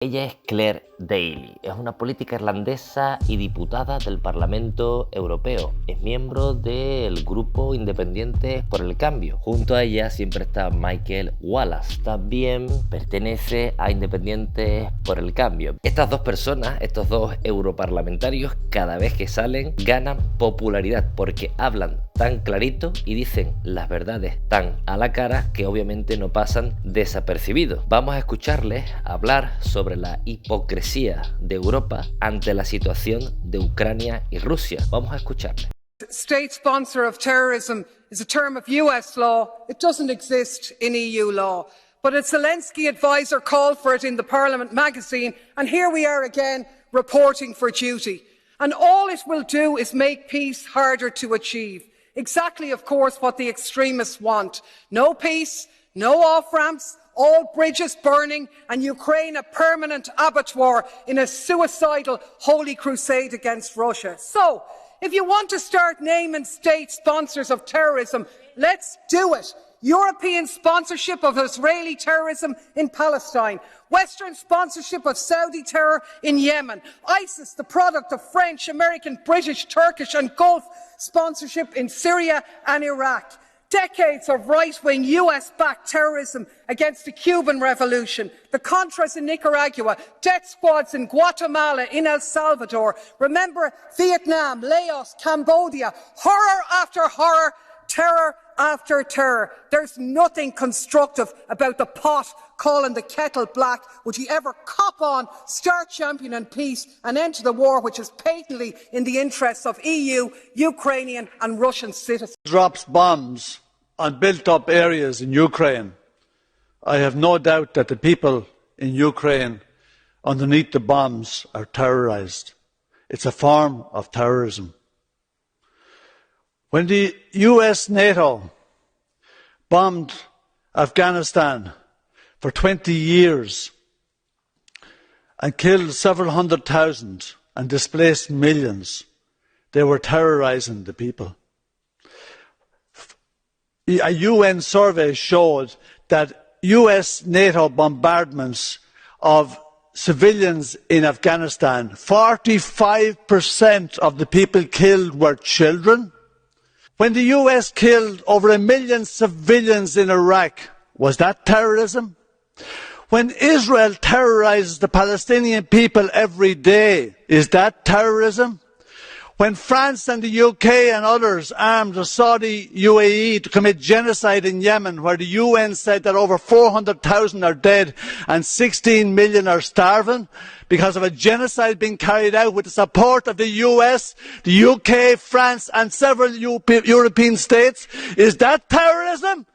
Ella es Claire Daly, es una política irlandesa y diputada del Parlamento Europeo. Es miembro del grupo Independientes por el Cambio. Junto a ella siempre está Michael Wallace, también pertenece a Independientes por el Cambio. Estas dos personas, estos dos europarlamentarios, cada vez que salen ganan popularidad porque hablan tan clarito y dicen las verdades tan a la cara que obviamente no pasan desapercibidos. Vamos a escucharles hablar sobre la hipocresía de Europa ante la situación de Ucrania y Rusia. Vamos a escucharles. State sponsor of terrorism is a term of US law. It doesn't exist in EU law. But a Zelensky advisor called for it in the Parliament magazine, and here we are again reporting for duty. And all it will do is make peace harder to achieve. Exactly, of course, what the extremists want. No peace, no off-ramps, all bridges burning, and Ukraine a permanent abattoir in a suicidal holy crusade against Russia. So, if you want to start naming state sponsors of terrorism, let's do it. European sponsorship of Israeli terrorism in Palestine, Western sponsorship of Saudi terror in Yemen, ISIS, the product of French, American, British, Turkish and Gulf sponsorship in Syria and Iraq, decades of right-wing US-backed terrorism against the Cuban Revolution, the Contras in Nicaragua, death squads in Guatemala, in El Salvador, remember Vietnam, Laos, Cambodia, horror after horror, terror after terror. There's nothing constructive about the pot calling the kettle black. Would you ever cop on, start championing peace and end the war which is patently in the interests of EU, Ukrainian and Russian citizens? Drops bombs on built-up areas in Ukraine. I have no doubt that the people in Ukraine underneath the bombs are terrorised. It's a form of terrorism. When the US NATO bombed Afghanistan for 20 years and killed several hundred thousand and displaced millions, they were terrorising the people. A UN survey showed that US NATO bombardments of civilians in Afghanistan, 45% of the people killed were children. When the US killed over 1 million civilians in Iraq, was that terrorism? When Israel terrorises the Palestinian people every day, is that terrorism? When France and the UK and others armed the Saudi UAE to commit genocide in Yemen, where the UN said that over 400,000 are dead and 16 million are starving because of a genocide being carried out with the support of the US, the UK, France and several European states, is that terrorism?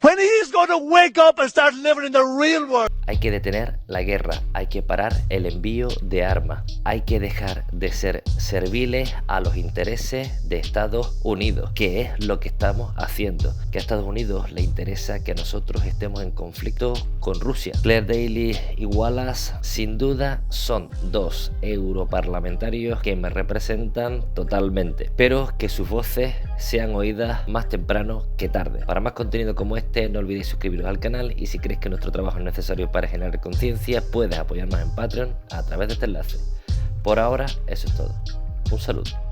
When he's going to wake up and start living in the real world? Hay que detener la guerra, hay que parar el envío de armas, hay que dejar de ser serviles a los intereses de Estados Unidos, que es lo que estamos haciendo. Que a Estados Unidos le interesa que nosotros estemos en conflicto con Rusia. Claire Daly y Wallace sin duda son dos europarlamentarios que me representan totalmente, pero que sus voces sean oídas más temprano que tarde. Para más contenido como este no olvidéis suscribiros al canal y si crees que nuestro trabajo es necesario para generar conciencia, puedes apoyarnos en Patreon a través de este enlace. Por ahora, eso es todo. Un saludo.